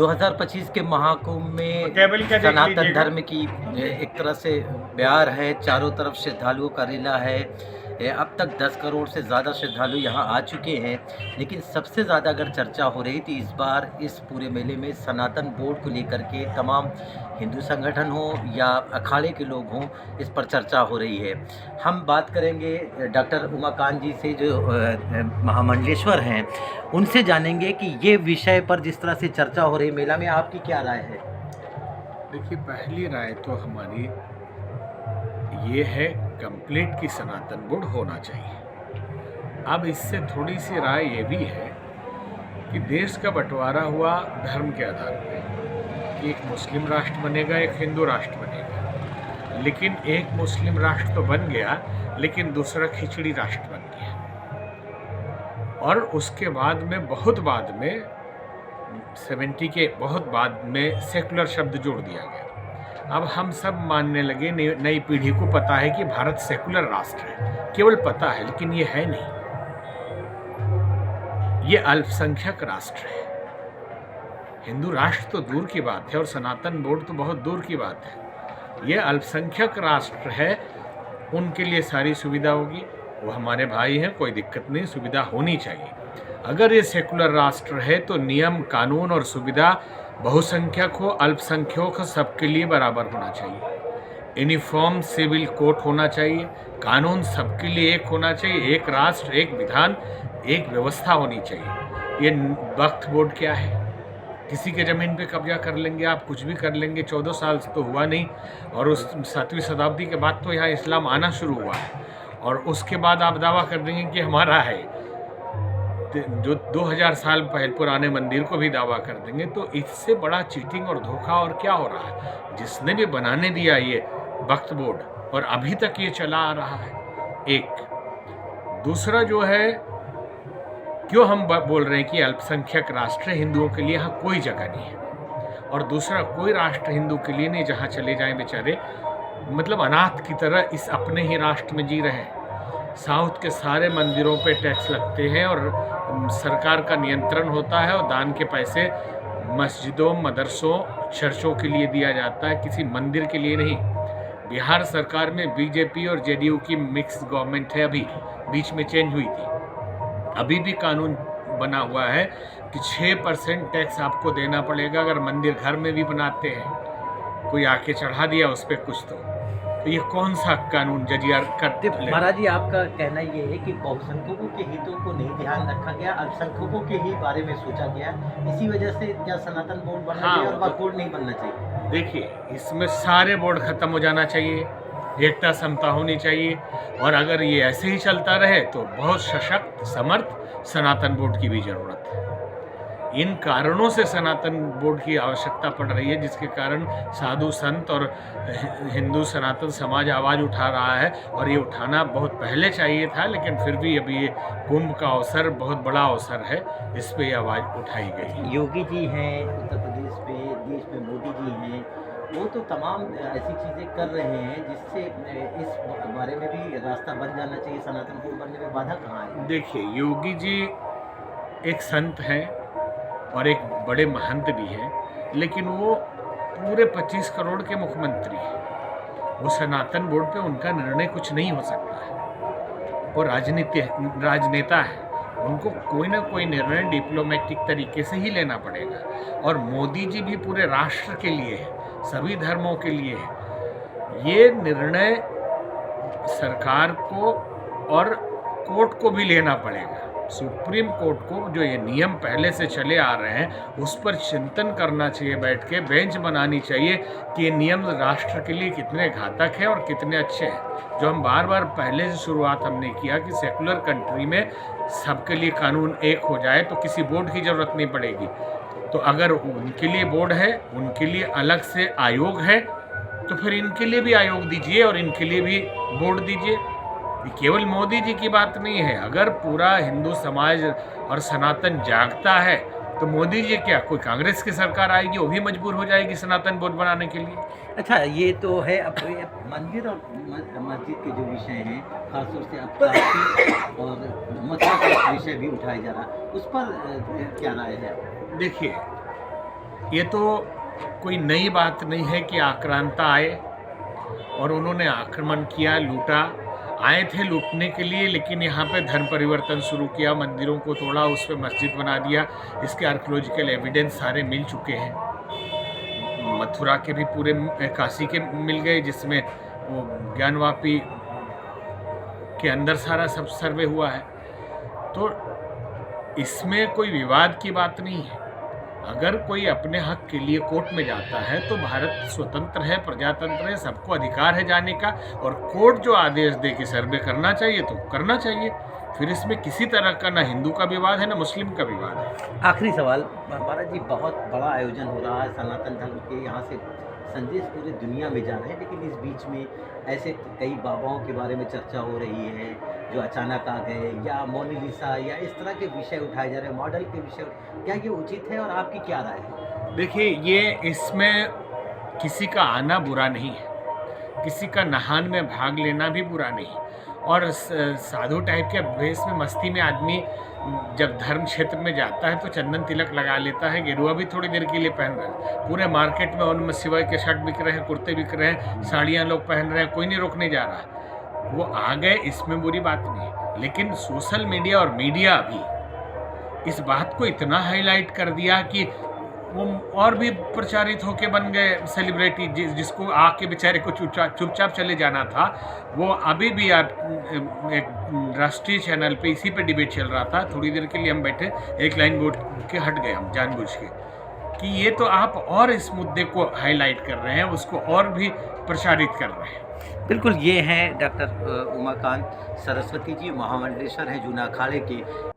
2025 के महाकुंभ में टेबल का देख सनातन लीजिएगा। धर्म की एक तरह से बयार है, चारों तरफ श्रद्धालुओं का रेला है। अब तक 10 करोड़ से ज़्यादा श्रद्धालु यहाँ आ चुके हैं, लेकिन सबसे ज़्यादा अगर चर्चा हो रही थी इस बार इस पूरे मेले में सनातन बोर्ड को लेकर के तमाम हिंदू संगठन हो या अखाड़े के लोग हों, इस पर चर्चा हो रही है। हम बात करेंगे डॉक्टर उमाकांत जी से जो महामंडलेश्वर हैं, उनसे जानेंगे कि ये विषय पर जिस तरह से चर्चा हो रही है मेला में, आपकी क्या राय है? देखिए, पहली राय तो हमारी ये है कंप्लीट की सनातन बोर्ड होना चाहिए। अब इससे थोड़ी सी राय ये भी है कि देश का बंटवारा हुआ धर्म के आधार पर कि एक मुस्लिम राष्ट्र बनेगा, एक हिंदू राष्ट्र बनेगा। लेकिन एक मुस्लिम राष्ट्र तो बन गया, लेकिन दूसरा खिचड़ी राष्ट्र बन गया। और उसके बाद में बहुत बाद में 70 के बहुत बाद में सेकुलर शब्द जोड़ दिया गया। अब हम सब मानने लगे, नई पीढ़ी को पता है कि भारत सेकुलर राष्ट्र है, केवल पता है, लेकिन ये है नहीं। ये अल्पसंख्यक राष्ट्र है। हिंदू राष्ट्र तो दूर की बात है और सनातन बोर्ड तो बहुत दूर की बात है। ये अल्पसंख्यक राष्ट्र है, उनके लिए सारी सुविधा होगी। वो हमारे भाई हैं, कोई दिक्कत नहीं, सुविधा होनी चाहिए। अगर ये सेकुलर राष्ट्र है तो नियम, कानून और सुविधा बहुसंख्यक हो, अल्पसंख्यक हो, सबके लिए बराबर होना चाहिए। यूनिफॉर्म सिविल कोड होना चाहिए, कानून सबके लिए एक होना चाहिए, एक राष्ट्र, एक विधान, एक व्यवस्था होनी चाहिए। ये वक्फ बोर्ड क्या है? किसी के ज़मीन पे कब्जा कर लेंगे आप, कुछ भी कर लेंगे। 14 साल से तो हुआ नहीं, और उस 7वीं शताब्दी के बाद तो यहाँ इस्लाम आना शुरू हुआ है, और उसके बाद आप दावा कर देंगे कि हमारा है। जो 2000 साल पहले पुराने मंदिर को भी दावा कर देंगे, तो इससे बड़ा चीटिंग और धोखा और क्या हो रहा है? जिसने भी बनाने दिया ये वक्फ बोर्ड, और अभी तक ये चला आ रहा है। एक दूसरा जो है, क्यों हम बोल रहे हैं कि अल्पसंख्यक राष्ट्र हिंदुओं के लिए यहाँ कोई जगह नहीं है, और दूसरा कोई राष्ट्र हिंदू के लिए नहीं जहाँ चले जाएं बेचारे, मतलब अनाथ की तरह इस अपने ही राष्ट्र में जी रहे हैं। साउथ के सारे मंदिरों पे टैक्स लगते हैं और सरकार का नियंत्रण होता है, और दान के पैसे मस्जिदों, मदरसों, चर्चों के लिए दिया जाता है, किसी मंदिर के लिए नहीं। बिहार सरकार में बीजेपी और जेडीयू की मिक्स गवर्नमेंट है, अभी बीच में चेंज हुई थी। अभी भी कानून बना हुआ है कि 6% टैक्स आपको देना पड़ेगा अगर मंदिर घर में भी बनाते हैं। कोई आके चढ़ा दिया उस पर कुछ, तो ये कौन सा कानून जजिया करते? महाराज जी, आपका कहना ये है कि बहुसंख्यकों के हितों को नहीं ध्यान रखा गया, अल्पसंख्यकों के ही बारे में सोचा गया, इसी वजह से क्या सनातन बोर्ड बनना चाहिए और वक्फ बोर्ड नहीं बनना चाहिए? देखिए, इसमें सारे बोर्ड खत्म हो जाना चाहिए, एकता समता होनी चाहिए, और अगर ये ऐसे ही चलता रहे तो बहुत सशक्त, समर्थ सनातन बोर्ड की भी जरूरत है। इन कारणों से सनातन बोर्ड की आवश्यकता पड़ रही है, जिसके कारण साधु संत और हिंदू सनातन समाज आवाज़ उठा रहा है, और ये उठाना बहुत पहले चाहिए था, लेकिन फिर भी अभी ये कुंभ का अवसर बहुत बड़ा अवसर है, इस पे ये आवाज़ उठाई गई। योगी जी हैं उत्तर प्रदेश पे, देश में मोदी जी हैं, वो तो तमाम ऐसी चीज़ें कर रहे हैं जिससे इस बारे में भी रास्ता बन जाना चाहिए, सनातन बोर्ड बनने में बाधा कहाँ है? देखिए, योगी जी एक संत हैं और एक बड़े महंत भी हैं, लेकिन वो पूरे 25 करोड़ के मुख्यमंत्री हैं। वो सनातन बोर्ड पे उनका निर्णय कुछ नहीं हो सकता है। वो राजनेता है, उनको कोई ना कोई निर्णय डिप्लोमेटिक तरीके से ही लेना पड़ेगा। और मोदी जी भी पूरे राष्ट्र के लिए है, सभी धर्मों के लिए है। ये निर्णय सरकार को और कोर्ट को भी लेना पड़ेगा। सुप्रीम कोर्ट को, जो ये नियम पहले से चले आ रहे हैं, उस पर चिंतन करना चाहिए, बैठ के बेंच बनानी चाहिए कि ये नियम राष्ट्र के लिए कितने घातक हैं और कितने अच्छे हैं। जो हम बार बार पहले से शुरुआत हमने किया कि सेकुलर कंट्री में सबके लिए कानून एक हो जाए तो किसी बोर्ड की ज़रूरत नहीं पड़ेगी। तो अगर उनके लिए बोर्ड है, उनके लिए अलग से आयोग है, तो फिर इनके लिए भी आयोग दीजिए और इनके लिए भी बोर्ड दीजिए। ये केवल मोदी जी की बात नहीं है। अगर पूरा हिंदू समाज और सनातन जागता है तो मोदी जी क्या, कोई कांग्रेस की सरकार आएगी वो भी मजबूर हो जाएगी सनातन बोर्ड बनाने के लिए। अच्छा, ये तो है। अब मंदिर और मस्जिद के जो विषय हैं, खासतौर से अब काशी और मथुरा का विषय भी उठाया जा रहा है, उस पर क्या राय है? देखिए, ये तो कोई नई बात नहीं है कि आक्रांता आए और उन्होंने आक्रमण किया, लूटा। आए थे लूटने के लिए, लेकिन यहाँ पे धर्म परिवर्तन शुरू किया, मंदिरों को तोड़ा, उस पर मस्जिद बना दिया। इसके आर्कियोलॉजिकल एविडेंस सारे मिल चुके हैं। मथुरा के भी पूरे, काशी के मिल गए, जिसमें वो ज्ञानवापी के अंदर सारा सब सर्वे हुआ है। तो इसमें कोई विवाद की बात नहीं है। अगर कोई अपने हक के लिए कोर्ट में जाता है तो भारत स्वतंत्र है, प्रजातंत्र है, सबको अधिकार है जाने का, और कोर्ट जो आदेश दे कि सर्वे करना चाहिए तो करना चाहिए। फिर इसमें किसी तरह का ना हिंदू का विवाद है ना मुस्लिम का विवाद है। आखिरी सवाल महाराज जी, बहुत बड़ा आयोजन हो रहा है सनातन धर्म के, यहाँ से संदेश पूरी दुनिया में जा रहे हैं, लेकिन इस बीच में ऐसे कई बाबाओं के बारे में चर्चा हो रही है जो अचानक आ गए, या मोनालिसा, या इस तरह के विषय उठाए जा रहे हैं, मॉडल के विषय, क्या ये उचित है और आपकी क्या राय है? देखिए, ये इसमें किसी का आना बुरा नहीं है, किसी का नहान में भाग लेना भी बुरा नहीं। और साधु टाइप के भेष में मस्ती में आदमी जब धर्म क्षेत्र में जाता है तो चंदन तिलक लगा लेता है, गेरुआ भी थोड़ी देर के लिए पहन रहे हैं। पूरे मार्केट में उनमें सिवाय के शर्ट बिक रहे हैं, कुर्ते बिक रहे हैं, साड़ियाँ लोग पहन रहे हैं, कोई नहीं रोकने जा रहा है। वो आ गए, इसमें बुरी बात नहीं है। लेकिन सोशल मीडिया और मीडिया भी इस बात को इतना हाईलाइट कर दिया कि वो और भी प्रचारित होके बन गए सेलिब्रिटी। जिसको आके बेचारे को चुपचाप चले जाना था, वो अभी भी आप एक राष्ट्रीय चैनल पे इसी पे डिबेट चल रहा था। थोड़ी देर के लिए हम बैठे, एक लाइन बोल के हट गए हम जानबूझ के, कि ये तो आप और इस मुद्दे को हाईलाइट कर रहे हैं, उसको और भी प्रचारित कर रहे हैं। बिल्कुल, ये हैं डॉक्टर उमाकांत सरस्वती जी, महामंडलेश्वर हैं जूना अखाड़े के।